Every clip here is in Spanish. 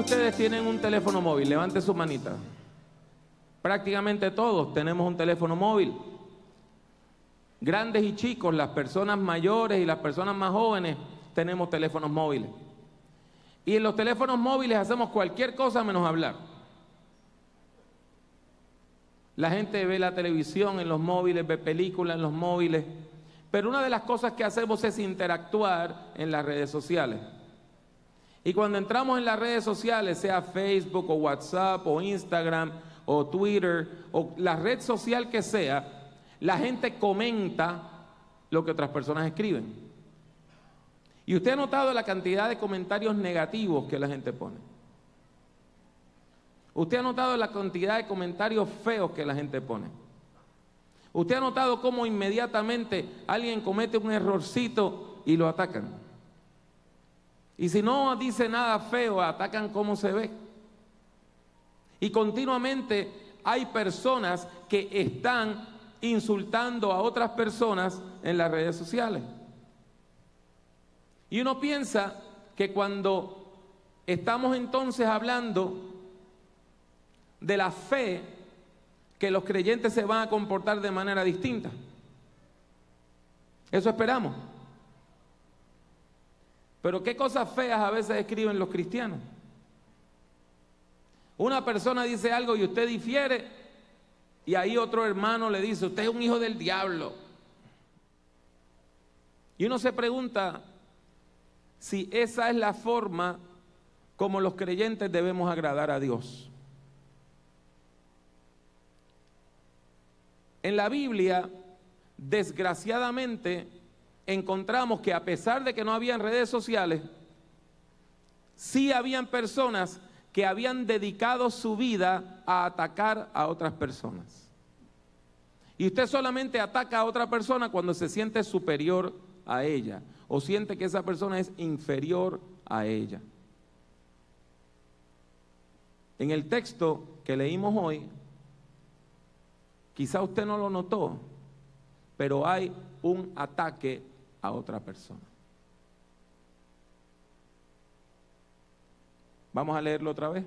ustedes tienen un teléfono móvil? Levante su manita. Prácticamente todos tenemos un teléfono móvil. Grandes y chicos, las personas mayores y las personas más jóvenes tenemos teléfonos móviles. Y en los teléfonos móviles hacemos cualquier cosa menos hablar. La gente ve la televisión en los móviles, ve películas en los móviles, pero una de las cosas que hacemos es interactuar en las redes sociales. Y cuando entramos en las redes sociales, sea Facebook o WhatsApp o Instagram o Twitter o la red social que sea, la gente comenta lo que otras personas escriben. Y usted ha notado la cantidad de comentarios negativos que la gente pone. Usted ha notado la cantidad de comentarios feos que la gente pone. Usted ha notado cómo inmediatamente alguien comete un errorcito y lo atacan. Y si no dice nada feo, atacan cómo se ve. Y continuamente hay personas que están insultando a otras personas en las redes sociales. Y uno piensa que cuando estamos entonces hablando de la fe, que los creyentes se van a comportar de manera distinta. Eso esperamos. Pero qué cosas feas a veces escriben los cristianos. Una persona dice algo y usted difiere, y ahí otro hermano le dice, usted es un hijo del diablo. Y uno se pregunta si esa es la forma como los creyentes debemos agradar a Dios. En la Biblia, desgraciadamente, encontramos que a pesar de que no habían redes sociales, sí habían personas que habían dedicado su vida a atacar a otras personas. Y usted solamente ataca a otra persona cuando se siente superior a ella o siente que esa persona es inferior a ella. En el texto que leímos hoy, quizá usted no lo notó, pero hay un ataque a otra persona. Vamos a leerlo otra vez.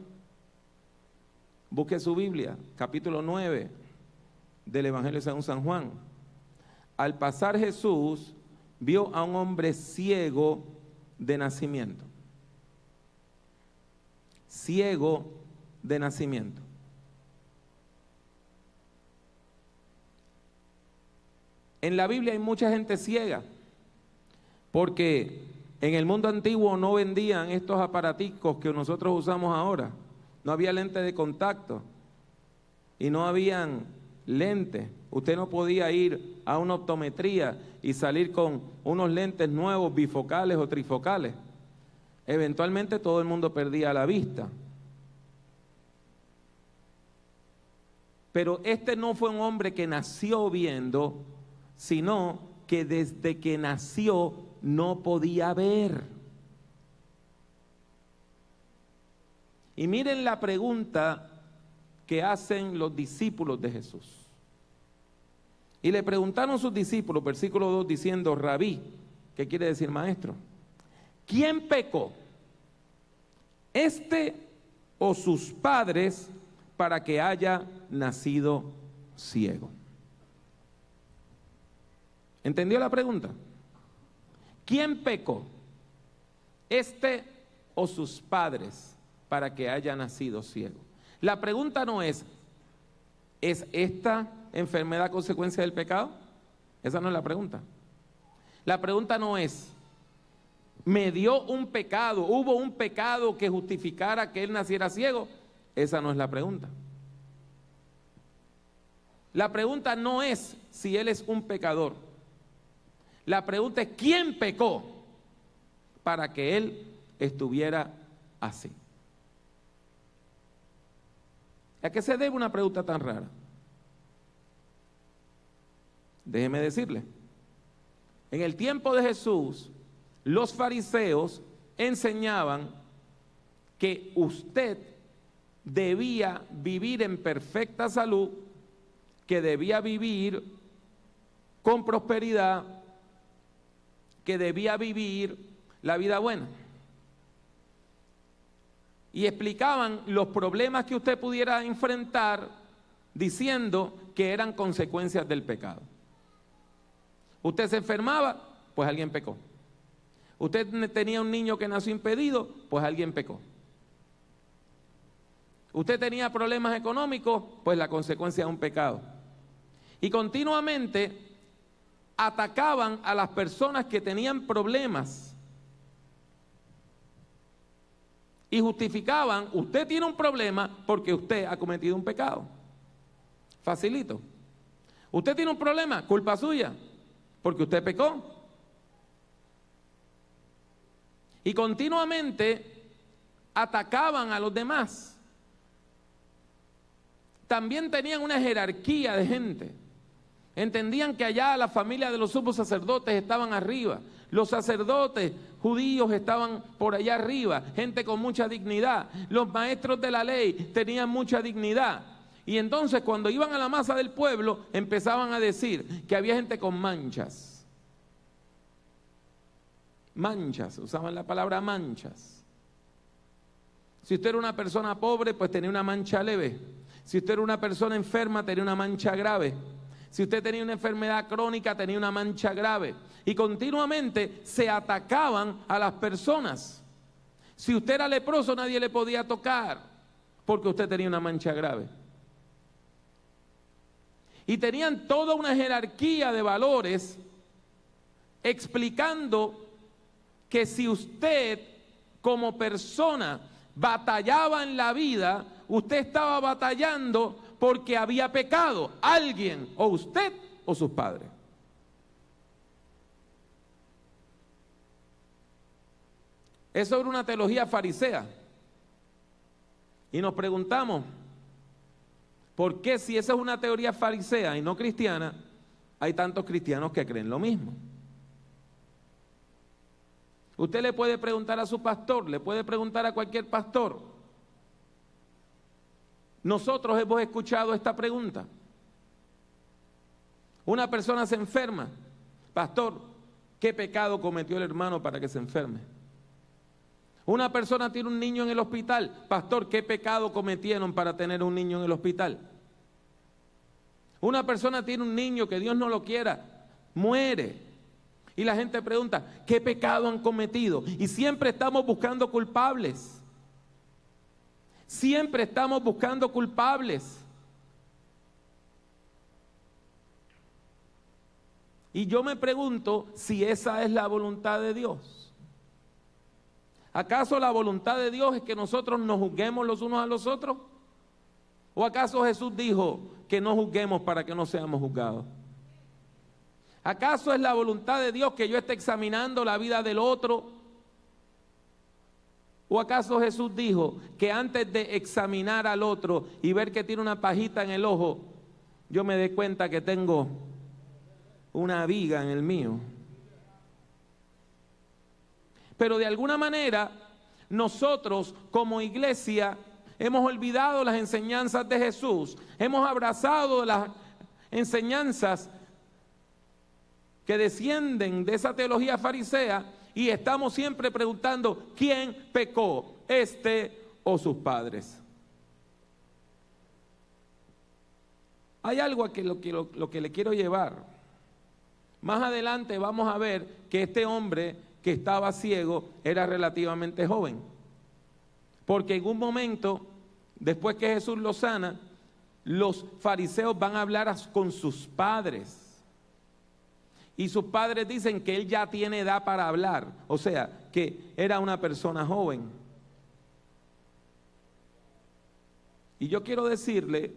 Busque su Biblia, capítulo 9 del Evangelio según San Juan. Al pasar Jesús vio a un hombre ciego de nacimiento. Ciego de nacimiento. En la Biblia hay mucha gente ciega, porque en el mundo antiguo no vendían estos aparaticos que nosotros usamos ahora. No había lentes de contacto y no habían lentes. Usted no podía ir a una optometría y salir con unos lentes nuevos, bifocales o trifocales. Eventualmente todo el mundo perdía la vista. Pero este no fue un hombre que nació viendo, sino que desde que nació no podía ver. Y miren la pregunta que hacen los discípulos de Jesús. Y le preguntaron sus discípulos, versículo 2, diciendo, Rabí, ¿qué quiere decir maestro? ¿Quién pecó? ¿Este o sus padres para que haya nacido ciego? ¿Entendió la pregunta? ¿Quién pecó? ¿Este o sus padres para que haya nacido ciego? La pregunta no ¿es esta enfermedad consecuencia del pecado? Esa no es la pregunta. La pregunta no es, ¿me dio un pecado? ¿Hubo un pecado que justificara que él naciera ciego? Esa no es la pregunta. La pregunta no es si él es un pecador. La pregunta es, ¿quién pecó para que él estuviera así? ¿A qué se debe una pregunta tan rara? Déjeme decirle. En el tiempo de Jesús, los fariseos enseñaban que usted debía vivir en perfecta salud, que debía vivir con prosperidad, que debía vivir la vida buena. y explicaban los problemas que usted pudiera enfrentar diciendo que eran consecuencias del pecado. Usted se enfermaba, pues alguien pecó. Usted tenía un niño que nació impedido, pues alguien pecó. Usted tenía problemas económicos, pues la consecuencia es un pecado. Y continuamente atacaban a las personas que tenían problemas y justificaban: usted tiene un problema porque usted ha cometido un pecado. Facilito. Usted tiene un problema, culpa suya, porque usted pecó. Y continuamente atacaban a los demás. También tenían una jerarquía de gente. Entendían que allá la familia de los sumos sacerdotes estaban arriba. Los sacerdotes judíos estaban por allá arriba, gente con mucha dignidad. Los maestros de la ley tenían mucha dignidad. Y entonces cuando iban a la masa del pueblo empezaban a decir que había gente con manchas. Manchas, usaban la palabra manchas. Si usted era una persona pobre, pues tenía una mancha leve. Si usted era una persona enferma, tenía una mancha grave. Si usted tenía una enfermedad crónica, tenía una mancha grave. Y continuamente se atacaban a las personas. Si usted era leproso, nadie le podía tocar porque usted tenía una mancha grave. Y tenían toda una jerarquía de valores explicando que si usted como persona batallaba en la vida, usted estaba batallando porque había pecado, alguien, o usted o sus padres. Eso era una teología farisea. Y nos preguntamos, ¿por qué si esa es una teoría farisea y no cristiana, hay tantos cristianos que creen lo mismo? Usted le puede preguntar a su pastor, le puede preguntar a cualquier pastor. Nosotros hemos escuchado esta pregunta. Una persona se enferma. Pastor, ¿qué pecado cometió el hermano para que se enferme? Una persona tiene un niño en el hospital. Pastor, ¿qué pecado cometieron para tener un niño en el hospital? Una persona tiene un niño que Dios no lo quiera, muere. Y la gente pregunta, ¿qué pecado han cometido? Y siempre estamos buscando culpables. Siempre estamos buscando culpables. Y yo me pregunto si esa es la voluntad de Dios. ¿Acaso la voluntad de Dios es que nosotros nos juzguemos los unos a los otros? ¿O acaso Jesús dijo que no juzguemos para que no seamos juzgados? ¿Acaso es la voluntad de Dios que yo esté examinando la vida del otro? ¿O acaso Jesús dijo que antes de examinar al otro y ver que tiene una pajita en el ojo, yo me dé cuenta que tengo una viga en el mío? Pero de alguna manera nosotros como iglesia hemos olvidado las enseñanzas de Jesús, hemos abrazado las enseñanzas que descienden de esa teología farisea y estamos siempre preguntando ¿quién pecó? ¿Este o sus padres? Hay algo a que lo que le quiero llevar. Más adelante vamos a ver que este hombre que estaba ciego era relativamente joven. Porque en un momento, después que Jesús lo sana, los fariseos van a hablar con sus padres. Y sus padres dicen que él ya tiene edad para hablar. O sea, que era una persona joven. Y yo quiero decirle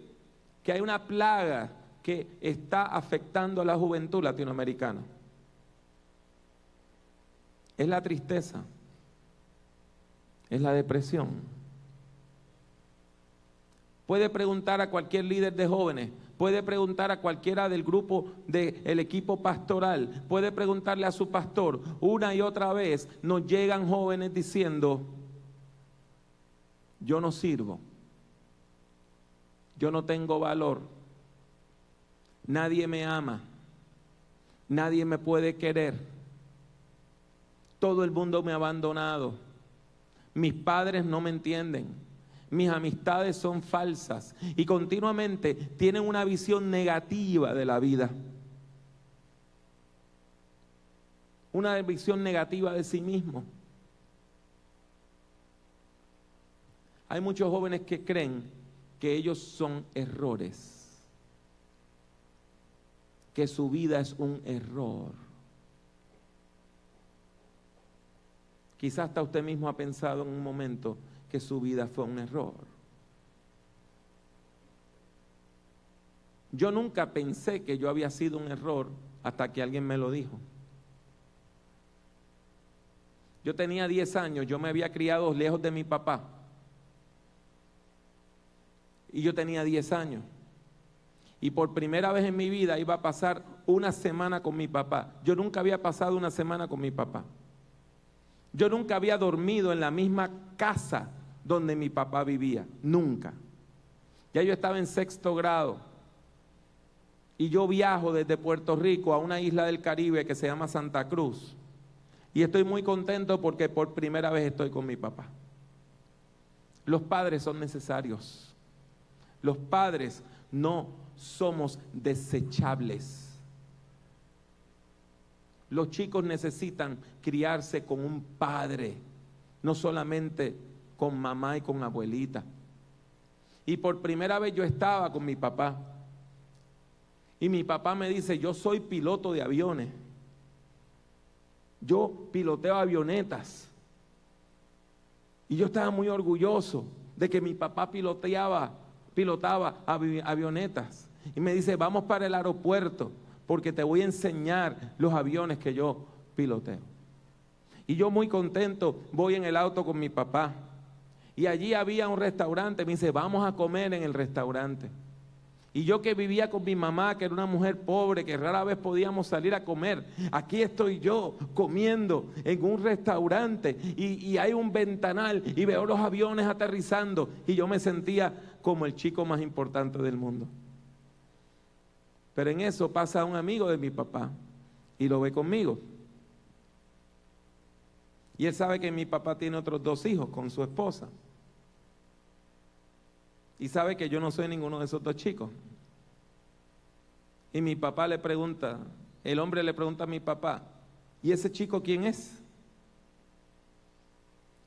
que hay una plaga que está afectando a la juventud latinoamericana. Es la tristeza, es la depresión. Puede preguntar a cualquier líder de jóvenes, puede preguntar a cualquiera del grupo del equipo pastoral, puede preguntarle a su pastor. Una y otra vez nos llegan jóvenes diciendo: yo no sirvo, yo no tengo valor, nadie me ama, nadie me puede querer. Todo el mundo me ha abandonado. mis padres no me entienden, mis amistades son falsas y continuamente tienen una visión negativa de la vida. Una visión negativa de sí mismo. Hay muchos jóvenes que creen que ellos son errores, que su vida es un error. Quizás hasta usted mismo ha pensado en un momento que su vida fue un error. Yo nunca pensé que yo había sido un error hasta que alguien me lo dijo. Yo tenía 10 años, yo me había criado lejos de mi papá. Y yo tenía 10 años. Y por primera vez en mi vida iba a pasar una semana con mi papá. Yo nunca había pasado una semana con mi papá. Yo nunca había dormido en la misma casa donde mi papá vivía. Nunca. Ya yo estaba en 6º grado. Y yo viajo desde Puerto Rico a una isla del Caribe que se llama Santa Cruz. Y estoy muy contento porque por primera vez estoy con mi papá. Los padres son necesarios. Los padres no somos desechables. Los chicos necesitan criarse con un padre, no solamente con mamá y con abuelita. Y por primera vez yo estaba con mi papá. Y mi papá me dice, yo soy piloto de aviones. Yo piloteo avionetas. Y yo estaba muy orgulloso de que mi papá pilotaba avionetas. Y me dice, vamos para el aeropuerto porque te voy a enseñar los aviones que yo piloteo. Y yo muy contento voy en el auto con mi papá. Y allí había un restaurante. Me dice, vamos a comer en el restaurante. Y yo que vivía con mi mamá, que era una mujer pobre, que rara vez podíamos salir a comer. Aquí estoy yo comiendo en un restaurante y hay un ventanal y veo los aviones aterrizando. Y yo me sentía como el chico más importante del mundo. Pero en eso pasa un amigo de mi papá y lo ve conmigo. Y él sabe que mi papá tiene otros 2 hijos con su esposa. Y sabe que yo no soy ninguno de esos 2 chicos. Y mi papá le pregunta, el hombre le pregunta a mi papá, ¿y ese chico quién es?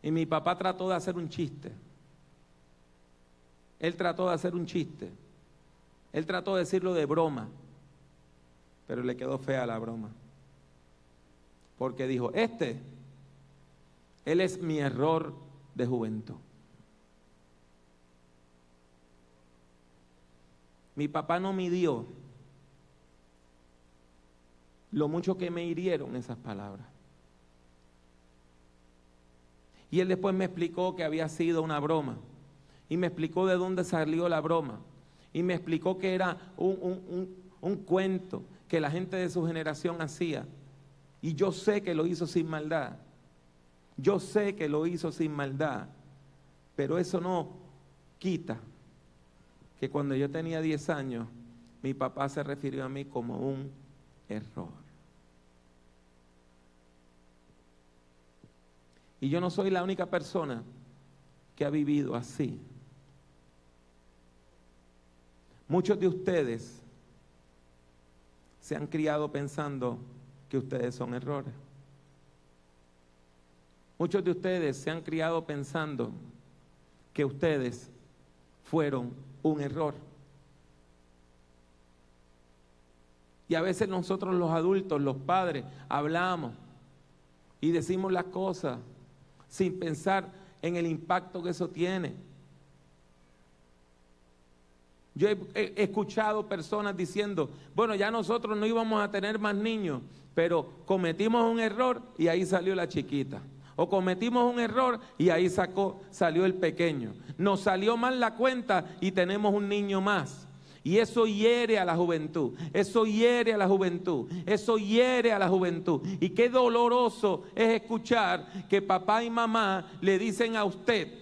Y mi papá trató de hacer un chiste. Él trató de hacer un chiste. Él trató de decirlo de broma. Pero le quedó fea la broma. Porque dijo, él es mi error de juventud. Mi papá no midió lo mucho que me hirieron esas palabras. Y él después me explicó que había sido una broma. Y me explicó de dónde salió la broma. Y me explicó que era un cuento que la gente de su generación hacía. Y yo sé que lo hizo sin maldad. Yo sé que lo hizo sin maldad. Pero eso no quita que cuando yo tenía 10 años, mi papá se refirió a mí como un error. Y yo no soy la única persona que ha vivido así. Muchos de ustedes se han criado pensando que ustedes son errores. Muchos de ustedes se han criado pensando que ustedes fueron un error. Y a veces nosotros los adultos, los padres, hablamos y decimos las cosas sin pensar en el impacto que eso tiene. Yo he escuchado personas diciendo, bueno, ya nosotros no íbamos a tener más niños, pero cometimos un error y ahí salió la chiquita. O cometimos un error y ahí salió el pequeño. Nos salió mal la cuenta y tenemos un niño más. Y eso hiere a la juventud, eso hiere a la juventud, eso hiere a la juventud. Y qué doloroso es escuchar que papá y mamá le dicen a usted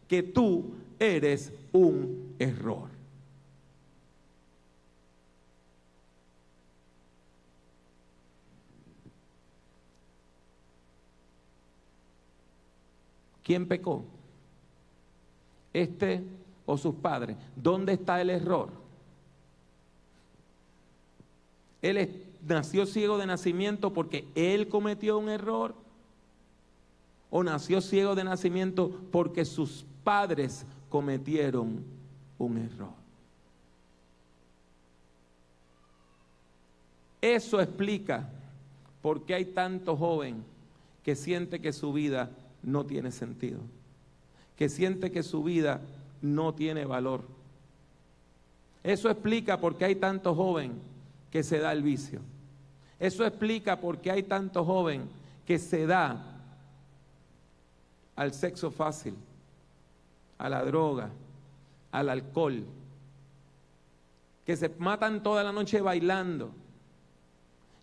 que tú eres un error. ¿quién pecó? ¿Este o sus padres? ¿Dónde está el error? ¿Él nació ciego de nacimiento porque él cometió un error? ¿O nació ciego de nacimiento porque sus padres cometieron un error? Eso explica por qué hay tanto joven que siente que su vida no tiene sentido, que siente que su vida no tiene valor. Eso explica por qué hay tanto joven que se da el vicio. Eso explica por qué hay tanto joven que se da al sexo fácil, a la droga, al alcohol, que se matan toda la noche bailando,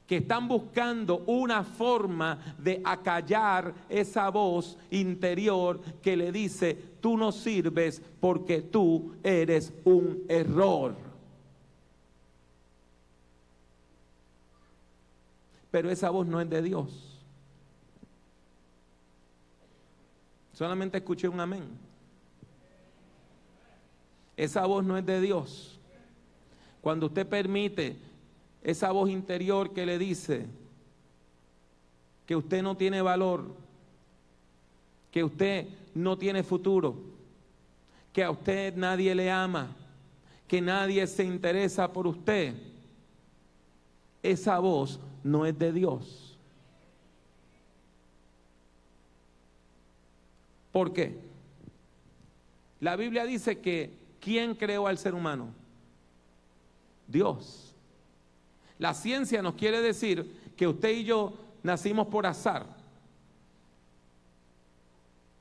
que están buscando una forma de acallar esa voz interior que le dice: tú no sirves porque tú eres un error. Pero esa voz no es de Dios. Solamente escuché un amén. Esa voz no es de Dios. Cuando usted permite esa voz interior que le dice que usted no tiene valor, que usted no tiene futuro, que a usted nadie le ama, que nadie se interesa por usted, esa voz no es de Dios. ¿Por qué? La Biblia dice que ¿quién creó al ser humano? Dios. La ciencia nos quiere decir que usted y yo nacimos por azar,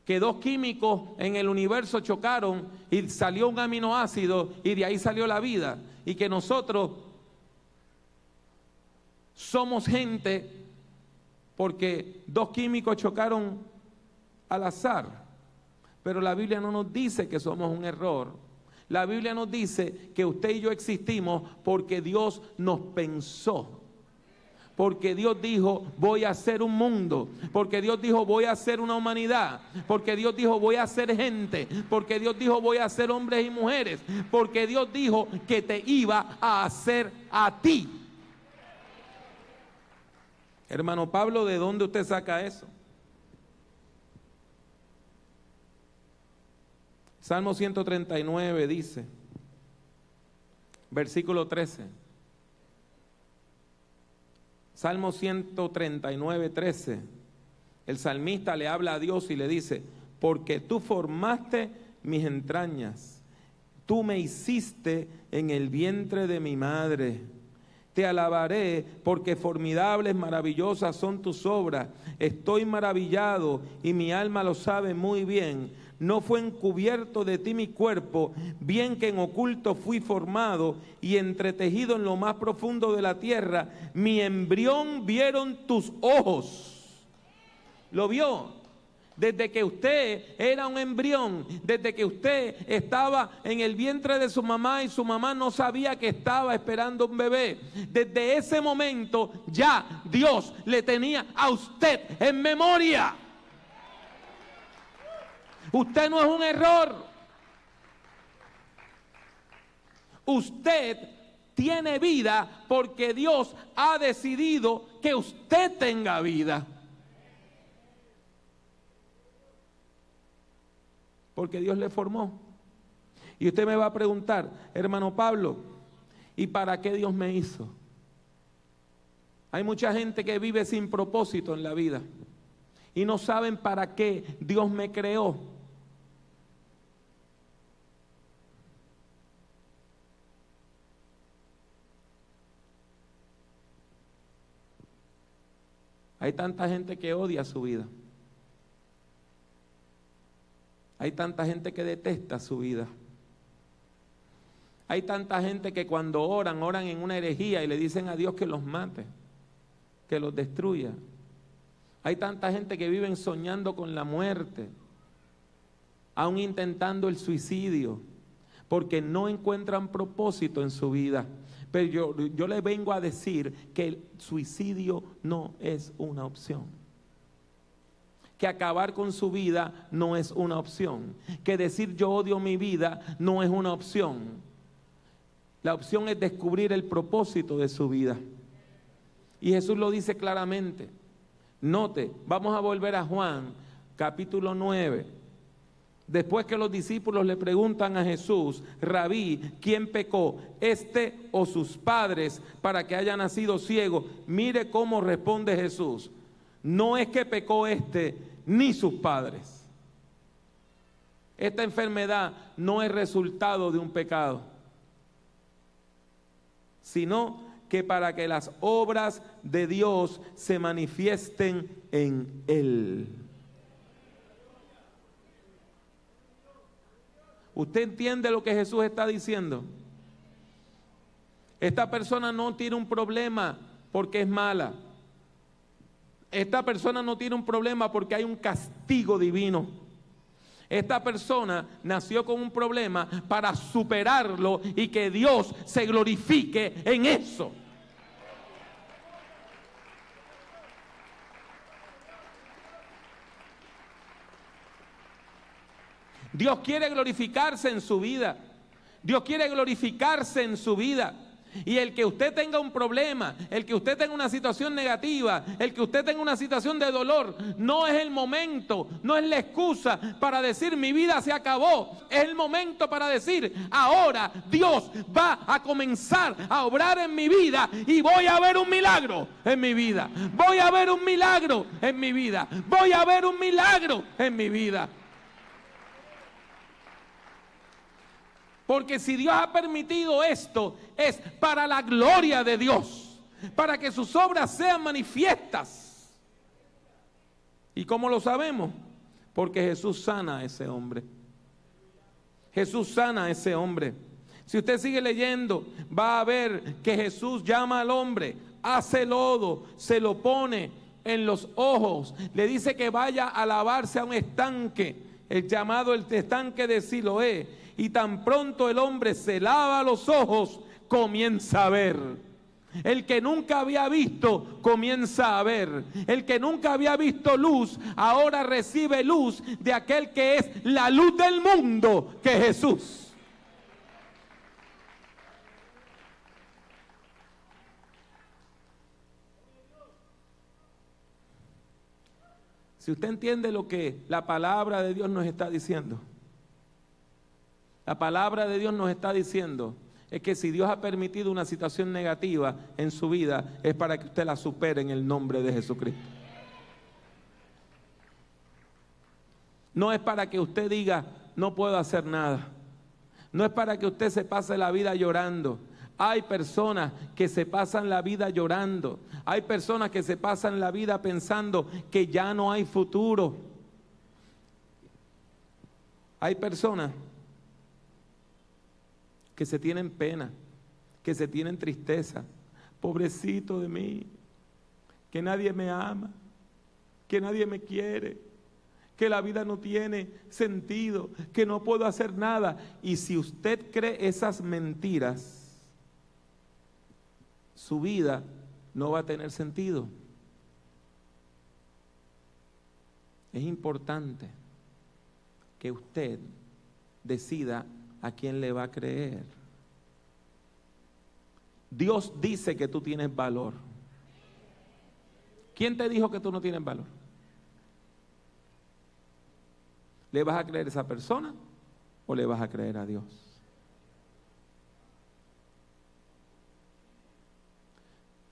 que dos químicos en el universo chocaron y salió un aminoácido y de ahí salió la vida, y que nosotros somos gente porque dos químicos chocaron al azar. Pero la Biblia no nos dice que somos un error. La Biblia nos dice que usted y yo existimos porque Dios nos pensó. Porque Dios dijo: voy a hacer un mundo. Porque Dios dijo: voy a hacer una humanidad. Porque Dios dijo: voy a hacer gente. Porque Dios dijo: voy a hacer hombres y mujeres. Porque Dios dijo que te iba a hacer a ti. Hermano Pablo, ¿de dónde usted saca eso? Salmo 139 dice, versículo 13. Salmo 139, 13. El salmista le habla a Dios y le dice: porque tú formaste mis entrañas, tú me hiciste en el vientre de mi madre. Te alabaré porque formidables, maravillosas son tus obras. Estoy maravillado y mi alma lo sabe muy bien. No fue encubierto de ti mi cuerpo, bien que en oculto fui formado y entretejido en lo más profundo de la tierra. Mi embrión vieron tus ojos. ¿Lo vio? Desde que usted era un embrión, desde que usted estaba en el vientre de su mamá y su mamá no sabía que estaba esperando un bebé, desde ese momento ya Dios le tenía a usted en memoria. Usted no es un error. Usted tiene vida porque Dios ha decidido que usted tenga vida. Porque Dios le formó. Y usted me va a preguntar: hermano Pablo, ¿y para qué Dios me hizo? Hay mucha gente que vive sin propósito en la vida y no saben para qué Dios me creó. Hay tanta gente que odia su vida. Hay tanta gente que detesta su vida. Hay tanta gente que cuando oran en una herejía y le dicen a Dios que los mate, que los destruya. Hay tanta gente que viven soñando con la muerte, aún intentando el suicidio, porque no encuentran propósito en su vida. Pero yo le vengo a decir que el suicidio no es una opción. que acabar con su vida no es una opción, que decir yo odio mi vida no es una opción. La opción es descubrir el propósito de su vida. Y Jesús lo dice claramente. Note, vamos a volver a Juan, capítulo 9. Después que los discípulos le preguntan a Jesús, Rabí, ¿quién pecó, este o sus padres, para que haya nacido ciego? Mire cómo responde Jesús. No es que pecó este ni sus padres. Esta enfermedad no es resultado de un pecado, sino que para que las obras de Dios se manifiesten en él. ¿Usted entiende lo que Jesús está diciendo? Esta persona no tiene un problema porque es mala. Esta persona no tiene un problema porque hay un castigo divino. Esta persona nació con un problema para superarlo y que Dios se glorifique en eso. Dios quiere glorificarse en su vida. Dios quiere glorificarse en su vida. Y el que usted tenga un problema, el que usted tenga una situación negativa, el que usted tenga una situación de dolor, no es el momento, no es la excusa para decir mi vida se acabó. Es el momento para decir ahora Dios va a comenzar a obrar en mi vida y voy a ver un milagro en mi vida. Voy a ver un milagro en mi vida. Voy a ver un milagro en mi vida. Porque si Dios ha permitido esto, es para la gloria de Dios, para que sus obras sean manifiestas. ¿Y cómo lo sabemos? Porque Jesús sana a ese hombre. Jesús sana a ese hombre. Si usted sigue leyendo, va a ver que Jesús llama al hombre, hace lodo, se lo pone en los ojos, le dice que vaya a lavarse a un estanque, el llamado el estanque de Siloé. Y tan pronto el hombre se lava los ojos, comienza a ver. El que nunca había visto, comienza a ver. El que nunca había visto luz, ahora recibe luz de aquel que es la luz del mundo, que es Jesús. Si usted entiende lo que la palabra de Dios nos está diciendo, la palabra de Dios nos está diciendo es que si Dios ha permitido una situación negativa en su vida, es para que usted la supere en el nombre de Jesucristo. No es para que usted diga, no puedo hacer nada. No es para que usted se pase la vida llorando. Hay personas que se pasan la vida llorando. Hay personas que se pasan la vida pensando que ya no hay futuro. Hay personas que se tienen pena, que se tienen tristeza. Pobrecito de mí, que nadie me ama, que nadie me quiere, que la vida no tiene sentido, que no puedo hacer nada. Y si usted cree esas mentiras, su vida no va a tener sentido. Es importante que usted decida a quién le va a creer. Dios dice que tú tienes valor. ¿Quién te dijo que tú no tienes valor? ¿Le vas a creer a esa persona o le vas a creer a Dios?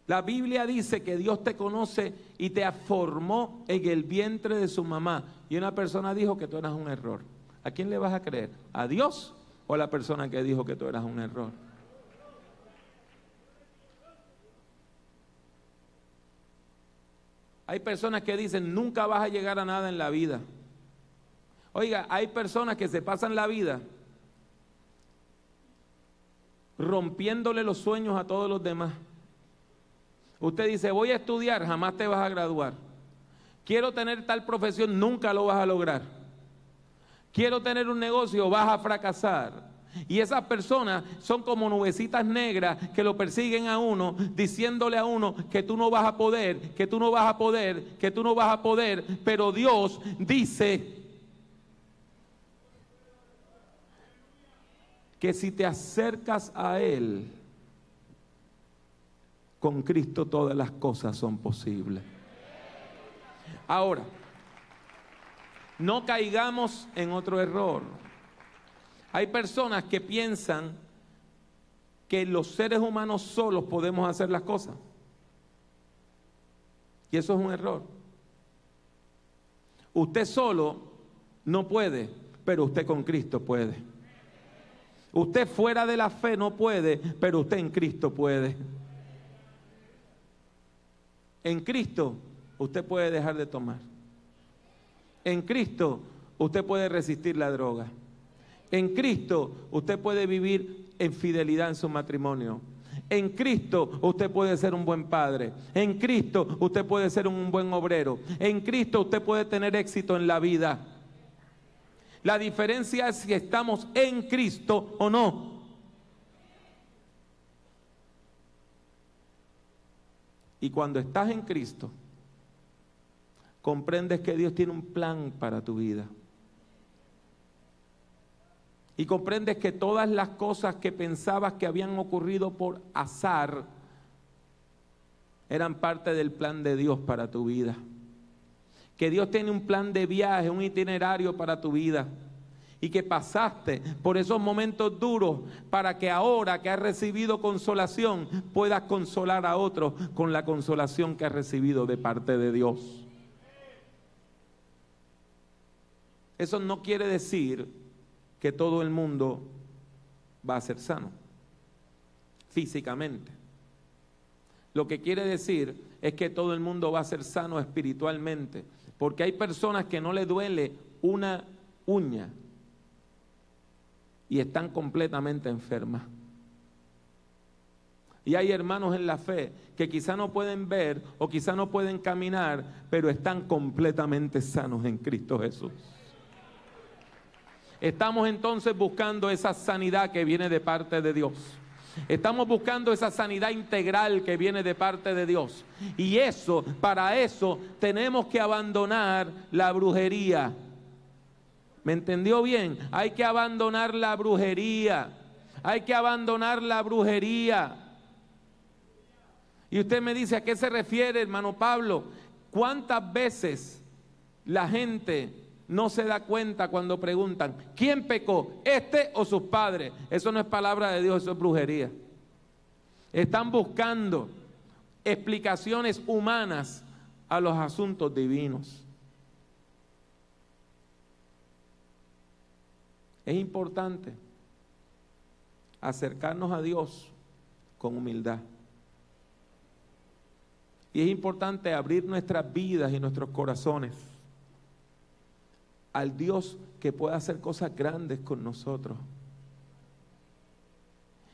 La Biblia dice que Dios te conoce y te formó en el vientre de su mamá. Y una persona dijo que tú eras un error. ¿A quién le vas a creer? ¿A Dios o a la persona que dijo que tú eras un error? Hay personas que dicen, nunca vas a llegar a nada en la vida. Oiga, hay personas que se pasan la vida rompiéndole los sueños a todos los demás. Usted dice, voy a estudiar, jamás te vas a graduar. Quiero tener tal profesión, nunca lo vas a lograr. Quiero tener un negocio, vas a fracasar. Y esas personas son como nubecitas negras que lo persiguen a uno, diciéndole a uno que tú no vas a poder, que tú no vas a poder, que tú no vas a poder. Pero Dios dice que si te acercas a Él, con Cristo todas las cosas son posibles. Ahora, no caigamos en otro error. Hay personas que piensan que los seres humanos solos podemos hacer las cosas. Y eso es un error. Usted solo no puede, pero usted con Cristo puede. Usted fuera de la fe no puede, pero usted en Cristo puede. En Cristo usted puede dejar de tomar. En Cristo usted puede resistir la droga. En Cristo usted puede vivir en fidelidad en su matrimonio. En Cristo usted puede ser un buen padre. En Cristo usted puede ser un buen obrero. En Cristo usted puede tener éxito en la vida. La diferencia es si estamos en Cristo o no. Y cuando estás en Cristo, comprendes que Dios tiene un plan para tu vida. Y comprendes que todas las cosas que pensabas que habían ocurrido por azar eran parte del plan de Dios para tu vida. Que Dios tiene un plan de viaje, un itinerario para tu vida. Y que pasaste por esos momentos duros para que ahora que has recibido consolación puedas consolar a otros con la consolación que has recibido de parte de Dios. Eso no quiere decir que todo el mundo va a ser sano físicamente. Lo que quiere decir es que todo el mundo va a ser sano espiritualmente, porque hay personas que no le duele una uña y están completamente enfermas. Y hay hermanos en la fe que quizá no pueden ver o quizá no pueden caminar, pero están completamente sanos en Cristo Jesús. Estamos entonces buscando esa sanidad que viene de parte de Dios. Estamos buscando esa sanidad integral que viene de parte de Dios. Y para eso tenemos que abandonar la brujería. ¿Me entendió bien? Hay que abandonar la brujería. Hay que abandonar la brujería. Y usted me dice, ¿a qué se refiere, hermano Pablo? ¿Cuántas veces la gente no se da cuenta cuando preguntan, ¿quién pecó? ¿Este o sus padres? Eso no es palabra de Dios, eso es brujería. Están buscando explicaciones humanas a los asuntos divinos. Es importante acercarnos a Dios con humildad. Y es importante abrir nuestras vidas y nuestros corazones al Dios que pueda hacer cosas grandes con nosotros.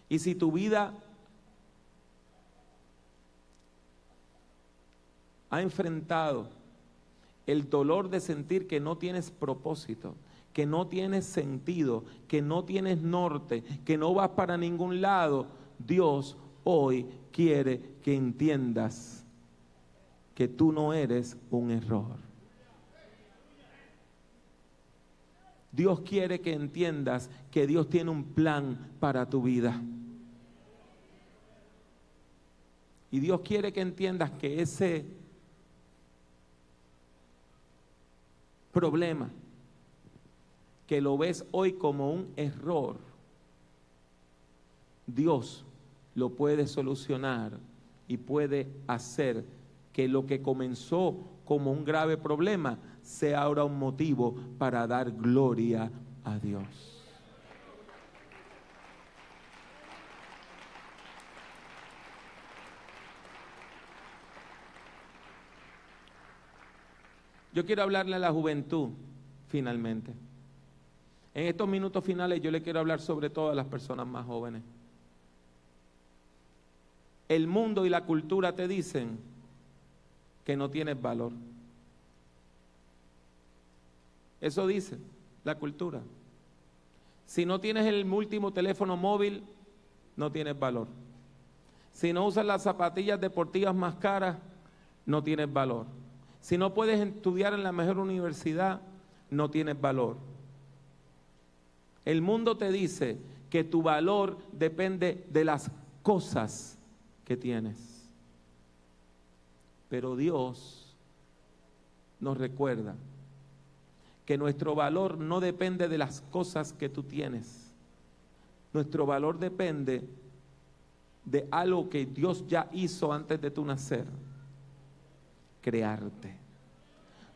Y si tu vida ha enfrentado el dolor de sentir que no tienes propósito, que no tienes sentido, que no tienes norte, que no vas para ningún lado, Dios hoy quiere que entiendas que tú no eres un error. Dios quiere que entiendas que Dios tiene un plan para tu vida. Y Dios quiere que entiendas que ese problema que lo ves hoy como un error, Dios lo puede solucionar y puede hacer que lo que comenzó como un grave problema sea ahora un motivo para dar gloria a Dios. Yo quiero hablarle a la juventud finalmente. En estos minutos finales yo le quiero hablar sobre todo a las personas más jóvenes. El mundo y la cultura te dicen que no tienes valor. Eso dice la cultura. Si no tienes el último teléfono móvil, no tienes valor. Si no usas las zapatillas deportivas más caras, no tienes valor. Si no puedes estudiar en la mejor universidad, no tienes valor. El mundo te dice que tu valor depende de las cosas que tienes. Pero Dios nos recuerda que nuestro valor no depende de las cosas que tú tienes. Nuestro valor depende de algo que Dios ya hizo antes de tu nacer: crearte.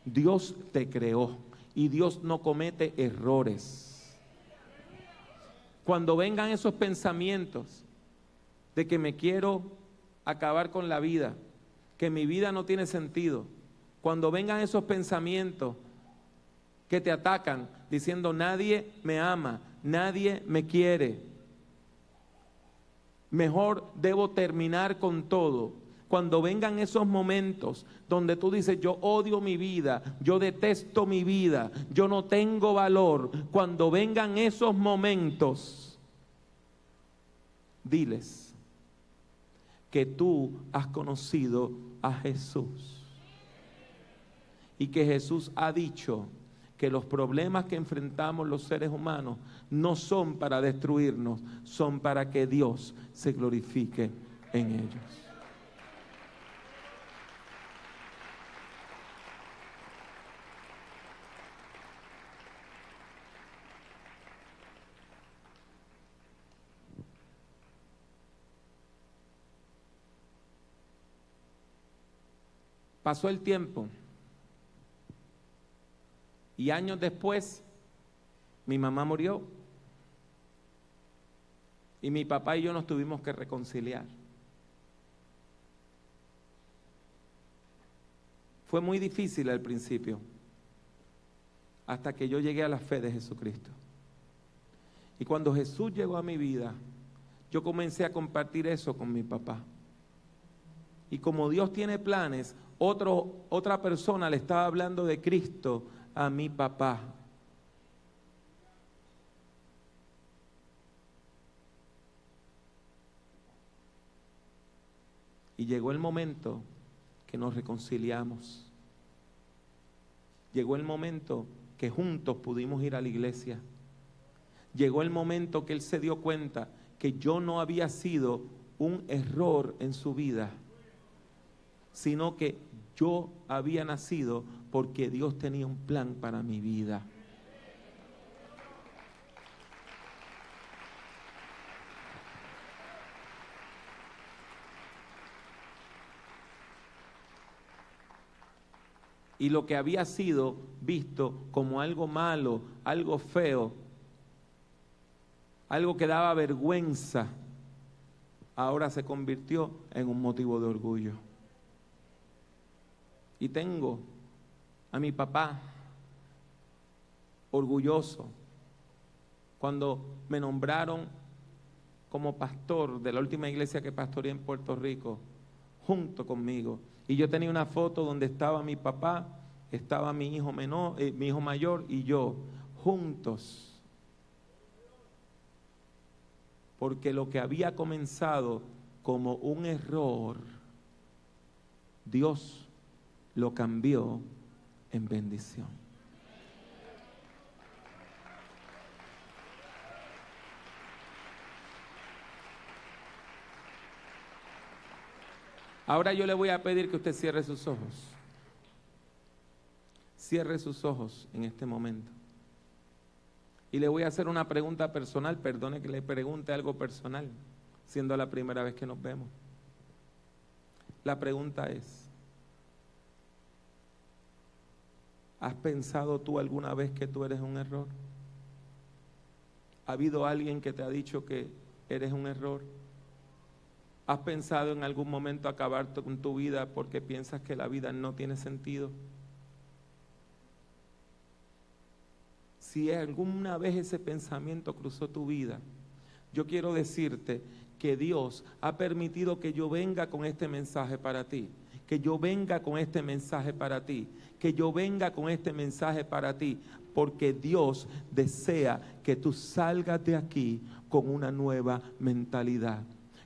Dios te creó y Dios no comete errores. Cuando vengan esos pensamientos de que me quiero acabar con la vida, que mi vida no tiene sentido, cuando vengan esos pensamientos que te atacan diciendo nadie me ama, nadie me quiere, mejor debo terminar con todo. Cuando vengan esos momentos donde tú dices yo odio mi vida, yo detesto mi vida, yo no tengo valor, cuando vengan esos momentos, diles que tú has conocido a Jesús y que Jesús ha dicho que los problemas que enfrentamos los seres humanos no son para destruirnos, son para que Dios se glorifique en ellos. Pasó el tiempo y años después mi mamá murió y mi papá y yo nos tuvimos que reconciliar. Fue muy difícil al principio, hasta que yo llegué a la fe de Jesucristo. Y cuando Jesús llegó a mi vida, yo comencé a compartir eso con mi papá. Y como Dios tiene planes, otra persona le estaba hablando de Cristo a mi papá. Y llegó el momento que nos reconciliamos. Llegó el momento que juntos pudimos ir a la iglesia. Llegó el momento que él se dio cuenta que yo no había sido un error en su vida, sino que yo había nacido porque Dios tenía un plan para mi vida. Y lo que había sido visto como algo malo, algo feo, algo que daba vergüenza, ahora se convirtió en un motivo de orgullo. Y tengo a mi papá orgulloso cuando me nombraron como pastor de la última iglesia que pastoreé en Puerto Rico, junto conmigo. Y yo tenía una foto donde estaba mi papá, estaba mi hijo menor, mi hijo mayor y yo, juntos. Porque lo que había comenzado como un error, Dios lo cambió en bendición. Ahora yo le voy a pedir que usted cierre sus ojos. Cierre sus ojos en este momento. Y le voy a hacer una pregunta personal. Perdone que le pregunte algo personal, siendo la primera vez que nos vemos. La pregunta es: ¿has pensado tú alguna vez que tú eres un error? ¿Ha habido alguien que te ha dicho que eres un error? ¿Has pensado en algún momento acabar con tu vida porque piensas que la vida no tiene sentido? Si alguna vez ese pensamiento cruzó tu vida, yo quiero decirte que Dios ha permitido que yo venga con este mensaje para ti. que yo venga con este mensaje para ti, que yo venga con este mensaje para ti, porque Dios desea que tú salgas de aquí con una nueva mentalidad,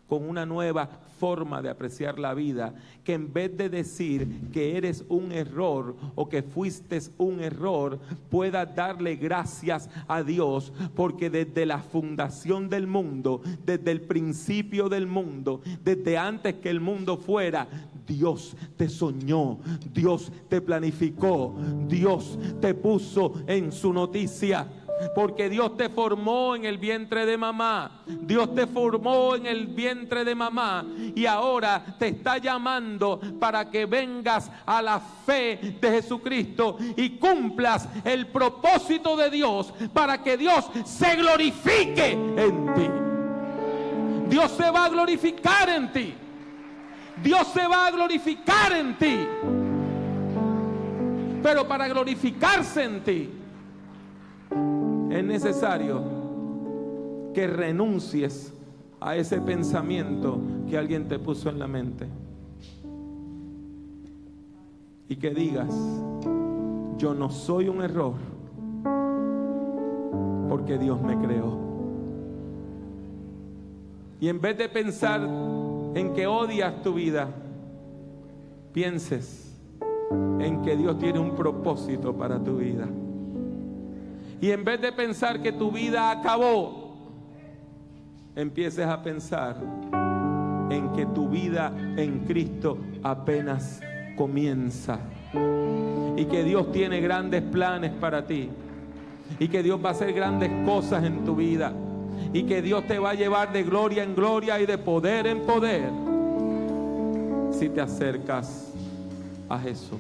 con una nueva forma de apreciar la vida, que en vez de decir que eres un error o que fuiste un error, puedas darle gracias a Dios, porque desde la fundación del mundo, desde el principio del mundo, desde antes que el mundo fuera, Dios te soñó, Dios te planificó, Dios te puso en su noticia. Porque Dios te formó en el vientre de mamá. Dios te formó en el vientre de mamá. Y ahora te está llamando para que vengas a la fe de Jesucristo y cumplas el propósito de Dios, para que Dios se glorifique en ti. Dios se va a glorificar en ti. Dios se va a glorificar en ti. Pero para glorificarse en ti, es necesario que renuncies a ese pensamiento que alguien te puso en la mente. Y que digas: yo no soy un error, porque Dios me creó. Y en vez de pensar en que odias tu vida, pienses en que Dios tiene un propósito para tu vida. Y en vez de pensar que tu vida acabó, empieces a pensar en que tu vida en Cristo apenas comienza. Y que Dios tiene grandes planes para ti. Y que Dios va a hacer grandes cosas en tu vida. Y que Dios te va a llevar de gloria en gloria y de poder en poder, si te acercas a Jesús.